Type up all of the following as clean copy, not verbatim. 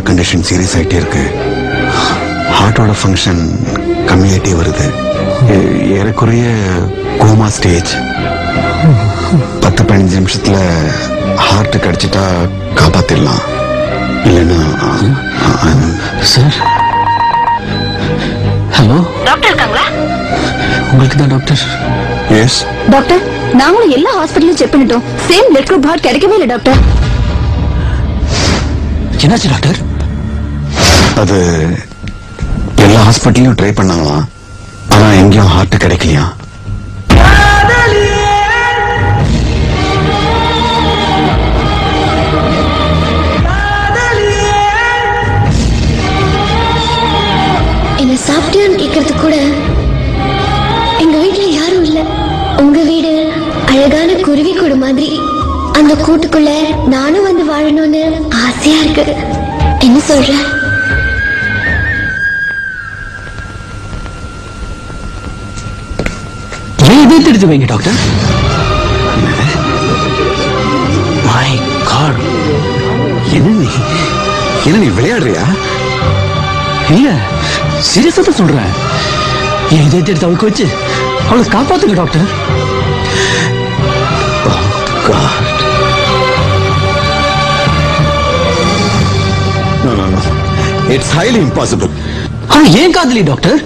Condition serious ஆயிட்டே இருக்கு. ஹார்ட்டோட function கம்மியாயிட்டே வருது. ஏறக்குறைய கோமா ஸ்டேஜ். 10-15 நிமிஷத்துல ஹார்ட் கிடைச்சிட்டா காப்பாத்திடலாம். இல்லைன்னா சார். ஹலோ டாக்டர் இருக்காங்களா? உங்களுக்கு தான் டாக்டர். எஸ் டாக்டர், நாங்களும் எல்லா ஹாஸ்பிட்டலும் செக் பண்ணிட்டோம். சேம் பிளட் குரூப் ஹார்ட் கிடைக்கவே இல்லை டாக்டர். என்னாச்சு டாக்டர்? அது எல்லா ஹாஸ்பிட்டலையும் ட்ரை பண்ணாங்களாம். ஆனா எங்கேயும் ஹார்ட் கிடைக்கலையா. என்ன சாப்பிட்டியான்னு கேட்கறது கூட எங்க வீட்டுல யாரும் இல்ல. உங்க வீடு அழகான குருவி கூடு மாதிரி. அந்த கூட்டுக்குள்ள நானும் வந்து வாழணும்னு ஆசையா இருக்கு. என்ன சொல்ற? இதயத்தை எடுத்து வைங்க டாக்டர். மை காட், என்ன நீ விளையாடுறியா? இல்ல சீரியஸா தான் சொல்றேன். என் இதயத்தை எடுத்து அவளுக்கு வச்சு அவளை காப்பாத்துங்க டாக்டர். It's highly impossible. ஏன் காதலி டாக்டர்?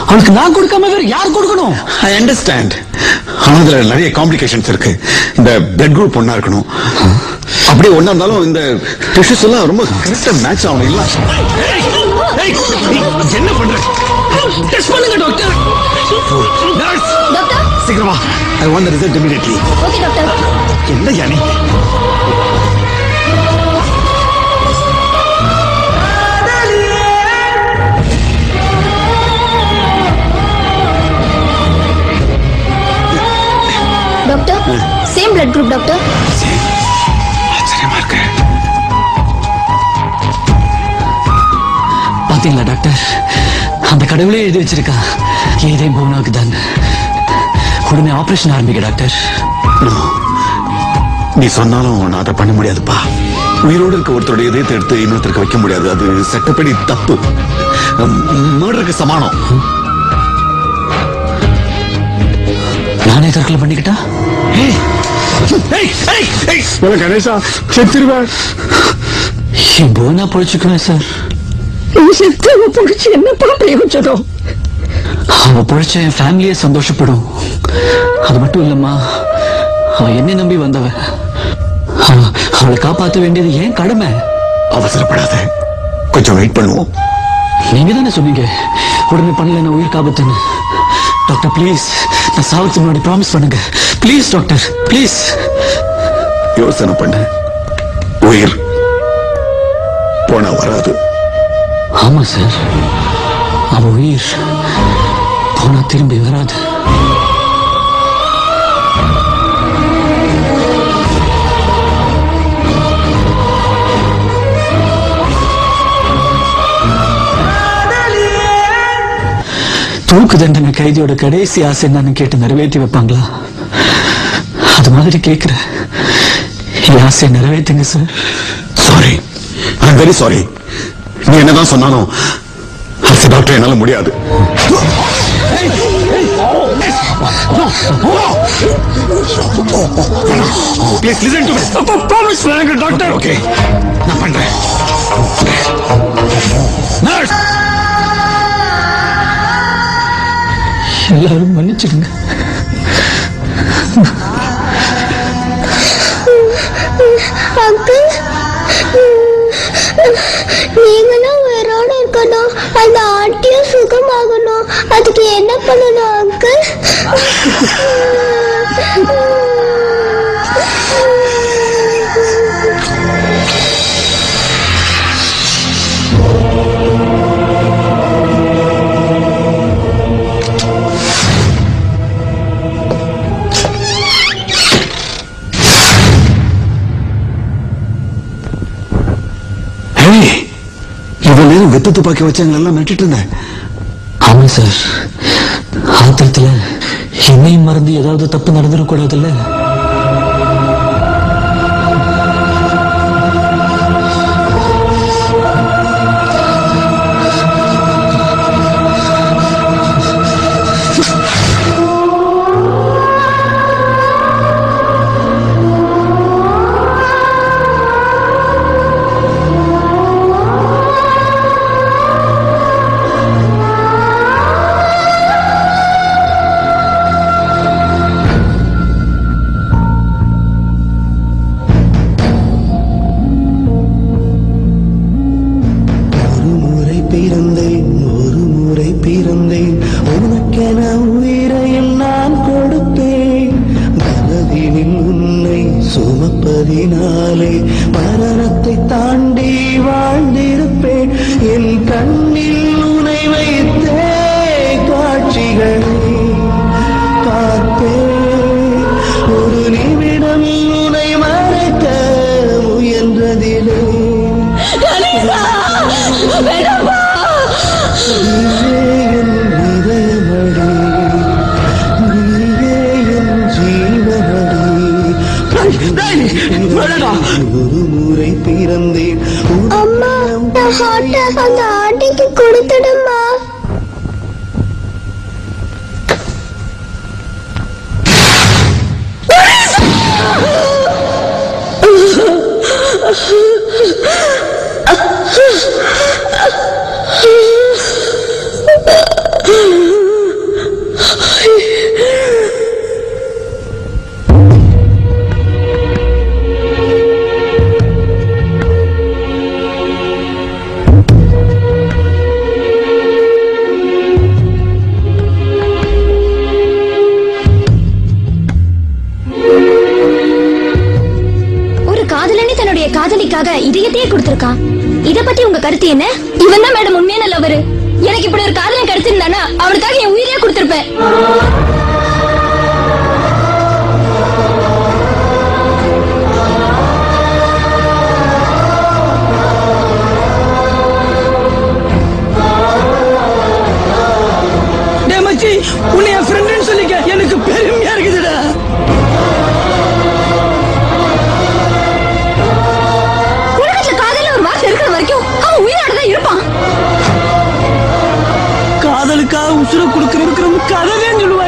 அவளுக்கு நான் கொடுக்காம வேற யார் கொடுக்கணும்? I understand. ஆனா அதுல நிறைய காம்ப்ளிகேஷன்ஸ் இருக்கு. இந்த பிளட் குரூப் ஒன்னா இருக்கணும். அப்படியே ஒன்னா இருந்தாலும் இந்த டிஷ்யூஸ் எல்லாம் ரொம்ப கரெக்டா மேட்ச் ஆகணும். இல்ல என்ன பண்ற? டெஸ்ட் பண்ணுங்க டாக்டர். டாக்டர் சீக்கிரமா. I want the result immediately. Okay doctor. என்ன யானி? Doctor, same blood group doctor. ஆச்சரியமா இருக்கு. பாத்தீங்களா டாக்டர்? அந்த கடவுளே எழுதி வச்சிருக்கா இதயம் போனாக்கு தான். உடனே ஆபரேஷன் ஆரம்பிக்க டாக்டர். நீ சொன்னாலும் நான் அதை பண்ண முடியாதுப்பா. உயிரோடு இருக்க ஒருத்தருடைய இதயத்தை எடுத்து இன்னொருத்தருக்கு வைக்க முடியாது. அது சட்டப்படி தப்பு. மர்டருக்கு சமானம். நானே தற்கொலை பண்ணிக்கிட்டா? கணேசா செத்துருவேன். என் போனா பொழைச்சுக்குவேன் சார். பொழிச்சு என்னப்பா பிரயோஜனம்? அவ பொழைச்ச என் ஃபேமிலியே சந்தோஷப்படும். அது மட்டும் இல்லம்மா, அவ என்னை நம்பி வந்தவ. அவளை காப்பாற்ற வேண்டியது ஏன் கடமை. அவசரப்படாத, கொஞ்சம் வெயிட் பண்ணுவோம். நீங்க தானே சொன்னீங்க உடனே பண்ணல உயிர் காப்பாத்துன்னு. டாக்டர் ப்ளீஸ், நான் சாவுக்கு முன்னாடி ப்ராமிஸ் பண்ணுங்க ப்ளீஸ் டாக்டர் ப்ளீஸ். யோசனை பண்ண. உயிர் போனா வராது. ஆமா சார், அவ உயிர் போனா திரும்பி வராது. தூக்கு தண்டனை கைதியோட கடைசி ஆசை என்னன்னு கேட்டு நிறைவேற்றி வைப்பாங்களா? அது மாதிரி கேட்கிற என் ஆசையை நிறைவேற்றுங்க sir. Sorry, I am very sorry. நீ என்னதான் சொன்னாலும் டாக்டர் என்னால முடியாது. Please listen to me. Promise பண்ணுங்க டாக்டர். Okay, நான் பண்றேன். நர்ஸ், எல்லாரும் மன்னிச்சிடுங்க. அங்கிள், நீங்களும் உயிரோட இருக்கணும். அந்த ஆட்டியும் சுகமாகணும். அதுக்கு என்ன பண்ணணும் அங்கிள்? வெத்து துப்பாக்கி வச்சாங்க எல்லாம் மிரட்டிட்டு இருந்தேன். ஆமா சார், ஆத்திரத்துல என்னையும் மறந்து ஏதாவது தப்பு நடந்துடக்கூடாதுல்ல. உனக்கென உயிரையும் நான் கொடுப்பேன். மனதினில் உன்னை சுமப்பதினாலே மரணத்தை தாண்டி வாழ்ந்திருப்பேன். என் கண்ணில் உனை வைத்தே காட்சிகளை பார்ப்பேன். ஒரு நிமிடம் உனை மறைக்க முயன்றதிலே ஒரு முறை பிறந்தேன். அம்மா நான் ஹாட்டை அந்த ஆண்டிக்கு கொடுத்துடுமா. காதலிக்காக இதயத்தையே கொடுத்திருக்கான். இத பத்தி உங்க கருத்து என்ன? இவன் தான் மேடம் உண்மையான லவர். எனக்கு இப்படி ஒரு காதலன் கிடைச்சிருந்தானா அவனுக்காக என் உயிரையே கொடுத்திருப்பேன். உன்னை என் ஃப்ரெண்ட்னு சொல்லிக்க எனக்கு பெருமையா இருக்குதுடா. இருப்பான். காதலுக்காக உசுர கொடுக்கிற கதவே சொல்லுவாங்க.